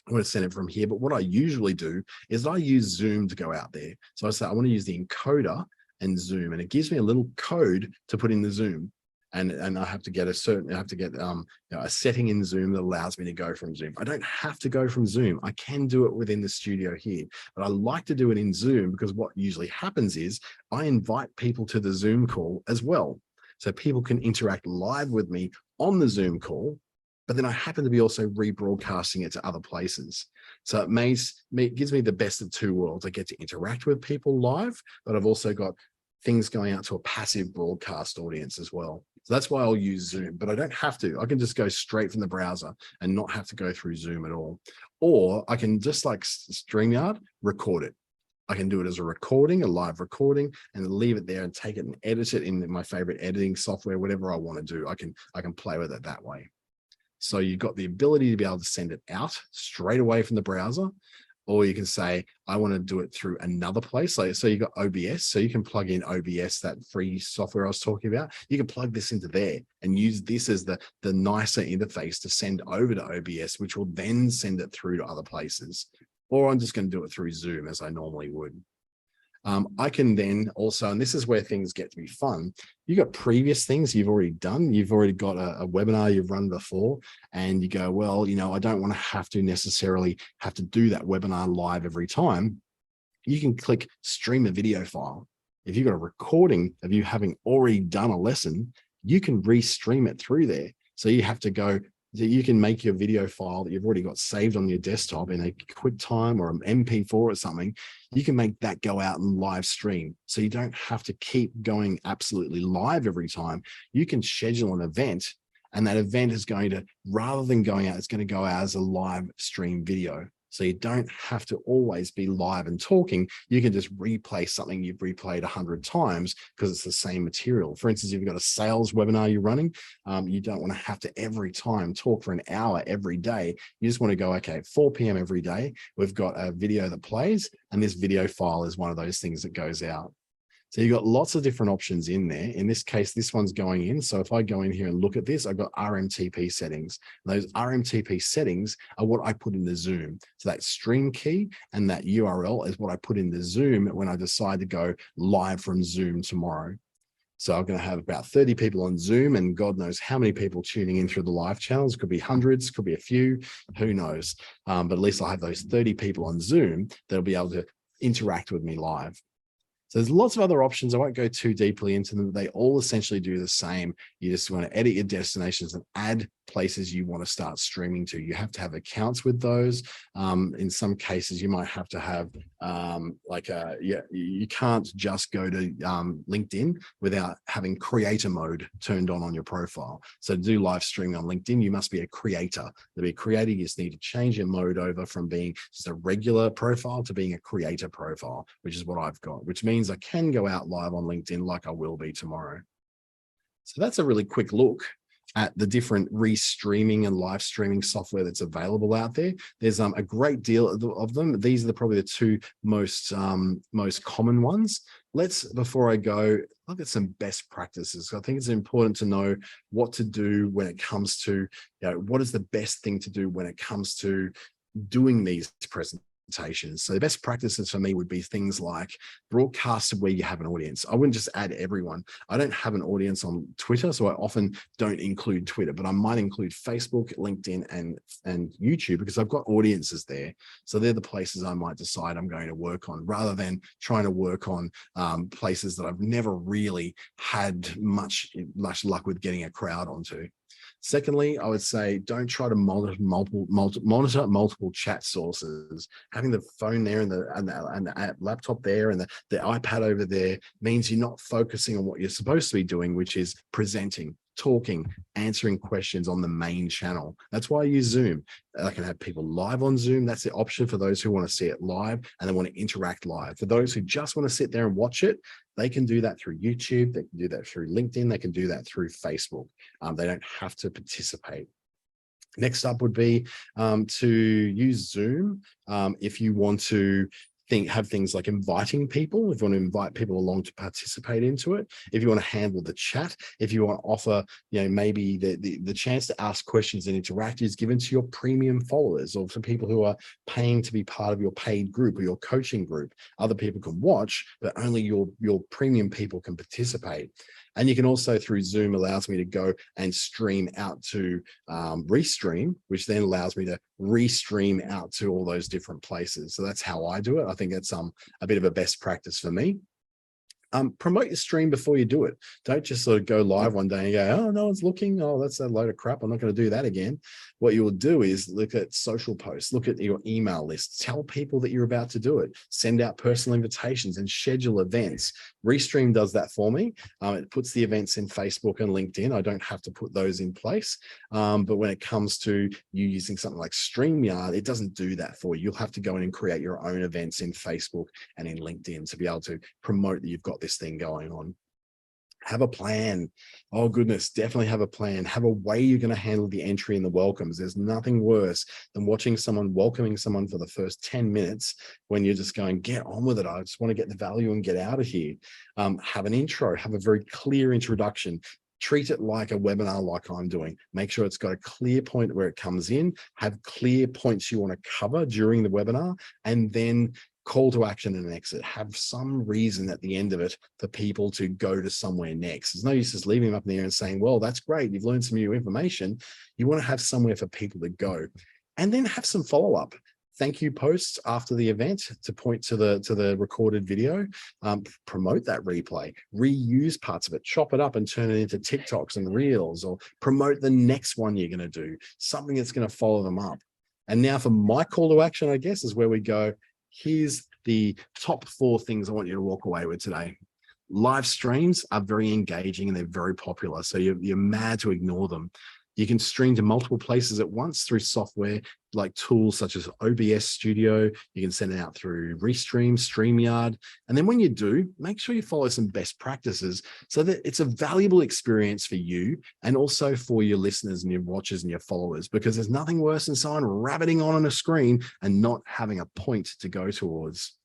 I'm going to send it from here. But what I usually do is I use Zoom to go out there. So I say I want to use the encoder and Zoom, and it gives me a little code to put in the Zoom. And I have to get a setting in Zoom that allows me to go from Zoom. I don't have to go from Zoom. I can do it within the studio here, but I like to do it in Zoom because what usually happens is I invite people to the Zoom call as well. So people can interact live with me on the Zoom call, but then I happen to be also rebroadcasting it to other places. So it gives me the best of two worlds. I get to interact with people live, but I've also got things going out to a passive broadcast audience as well. So that's why I'll use Zoom, but I don't have to. I can just go straight from the browser and not have to go through Zoom at all. Or I can, just like Streamyard, record it. I can do it as a recording, a live recording, and leave it there and take it and edit it in my favorite editing software, whatever I want to do. I can play with it that way. So you've got the ability to be able to send it out straight away from the browser, or you can say, I want to do it through another place. So you've got OBS, so you can plug in OBS, that free software I was talking about. You can plug this into there and use this as the nicer interface to send over to OBS, which will then send it through to other places. Or I'm just going to do it through Zoom as I normally would. I can then also, and this is where things get to be fun, you got previous things you've already done. You've already got a webinar you've run before, and you go, well, I don't want to necessarily have to do that webinar live every time. You can click stream a video file. If you've got a recording of you having already done a lesson, you can restream it through there. So you have to go, you can make your video file that you've already got saved on your desktop in a QuickTime or an MP4 or something. You can make that go out and live stream. So you don't have to keep going absolutely live every time. You can schedule an event, and that event is going to, rather than going out, it's going to go out as a live stream video. So you don't have to always be live and talking. You can just replay something you've replayed 100 times because it's the same material. For instance, if you've got a sales webinar you're running, you don't want to have to every time talk for an hour every day. You just want to go, okay, 4 p.m. every day, we've got a video that plays, and this video file is one of those things that goes out. So you've got lots of different options in there. In this case, this one's going in. So if I go in here and look at this, I've got RMTP settings. Those RMTP settings are what I put in the Zoom. So that stream key and that URL is what I put in the Zoom when I decide to go live from Zoom tomorrow. So I'm going to have about 30 people on Zoom, and God knows how many people tuning in through the live channels. Could be hundreds, could be a few, who knows? But at least I'll have those 30 people on Zoom that'll be able to interact with me live. So there's lots of other options. I won't go too deeply into them. They all essentially do the same. You just want to edit your destinations and add places you want to start streaming to. You have to have accounts with those. In some cases, you might have to have you can't just go to LinkedIn without having creator mode turned on your profile. So to do live streaming on LinkedIn, you must be a creator. To be a creator, you just need to change your mode over from being just a regular profile to being a creator profile, which is what I've got, which means I can go out live on LinkedIn like I will be tomorrow. So that's a really quick look at the different restreaming and live streaming software that's available out there. There's a great deal of them. These are probably the two most common ones. Before I go, look at some best practices. I think it's important to know what to do when it comes to, what is the best thing to do when it comes to doing these presentations. So the best practices for me would be things like broadcast where you have an audience. I wouldn't just add everyone. I don't have an audience on Twitter, so I often don't include Twitter, but I might include Facebook, LinkedIn, and YouTube because I've got audiences there. So they're the places I might decide I'm going to work on, rather than trying to work on places that I've never really had much luck with getting a crowd onto. Secondly, I would say don't try to monitor multiple chat sources. Having the phone there and the laptop there and the iPad over there means you're not focusing on what you're supposed to be doing, which is presenting, talking, answering questions on the main channel. That's why I use Zoom. I can have people live on Zoom. That's the option for those who want to see it live and they want to interact live. For those who just want to sit there and watch it, they can do that through YouTube. They can do that through LinkedIn. They can do that through Facebook. They don't have to participate. Next up would be to use Zoom if you want to have things like inviting people, if you want to invite people along to participate into it, if you want to handle the chat, if you want to offer, maybe the chance to ask questions and interact is given to your premium followers, or for people who are paying to be part of your paid group or your coaching group. Other people can watch, but only your premium people can participate. And you can also, through Zoom, allows me to go and stream out to Restream, which then allows me to restream out to all those different places. So that's how I do it. I think that's a bit of a best practice for me. Promote your stream before you do it. Don't just sort of go live one day and go, oh, no one's looking. Oh, that's a load of crap. I'm not going to do that again. What you will do is look at social posts, look at your email list, tell people that you're about to do it, send out personal invitations and schedule events. Restream does that for me. It puts the events in Facebook and LinkedIn. I don't have to put those in place. But when it comes to you using something like Streamyard, it doesn't do that for you. You'll have to go in and create your own events in Facebook and in LinkedIn to be able to promote that you've got this thing going on. Have a plan. Oh goodness, definitely have a plan. Have a way you're going to handle the entry and the welcomes. There's nothing worse than watching someone welcoming someone for the first 10 minutes when you're just going, get on with it. I just want to get the value and get out of here. Have an intro, have a very clear introduction. Treat it like a webinar, like I'm doing. Make sure it's got a clear point where it comes in, have clear points you want to cover during the webinar, and then call to action and exit. Have some reason at the end of it for people to go to somewhere next. There's no use just leaving them up in the air and saying, well, that's great, you've learned some new information. You want to have somewhere for people to go. And then have some follow-up. Thank you posts after the event to point to the recorded video. Promote that replay, reuse parts of it, chop it up and turn it into TikToks and Reels, or promote the next one you're going to do, something that's going to follow them up. And now for my call to action, I guess, is where we go. Here's the top 4 things I want you to walk away with today. Live streams are very engaging and they're very popular, so you're mad to ignore them. You can stream to multiple places at once through software like tools such as OBS Studio. You can send it out through Restream, Streamyard. And then when you do, make sure you follow some best practices so that it's a valuable experience for you and also for your listeners and your watchers and your followers, because there's nothing worse than someone rabbiting on a screen and not having a point to go towards.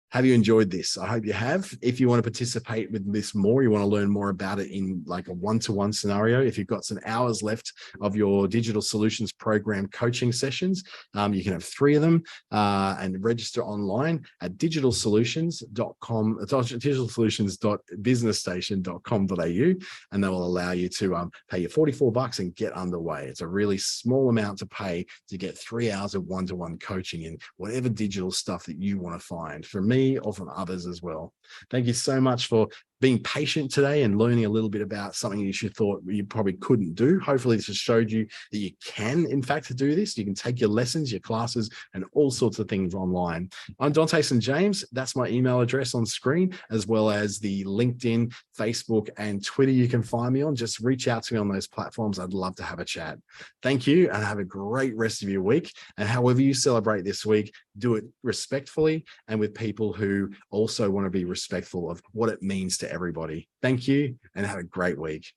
Have you enjoyed this? I hope you have. If you want to participate with this more, you want to learn more about it in like a one-to-one scenario, if you've got some hours left of your digital solutions program coaching sessions, you can have 3 of them and register online at digitalsolutions.com, digitalsolutions.businessstation.com.au, and they will allow you to pay you $44 and get underway. It's a really small amount to pay to get 3 hours of one-to-one coaching in whatever digital stuff that you want to find. For me, or from others as well. Thank you so much for being patient today and learning a little bit about something you thought you probably couldn't do. Hopefully this has showed you that you can, in fact, do this. You can take your lessons, your classes, and all sorts of things online. I'm Dante St. James. That's my email address on screen, as well as the LinkedIn, Facebook, and Twitter you can find me on. Just reach out to me on those platforms. I'd love to have a chat. Thank you, and have a great rest of your week. And however you celebrate this week, do it respectfully and with people who also want to be respectful of what it means to everybody. Thank you, and have a great week.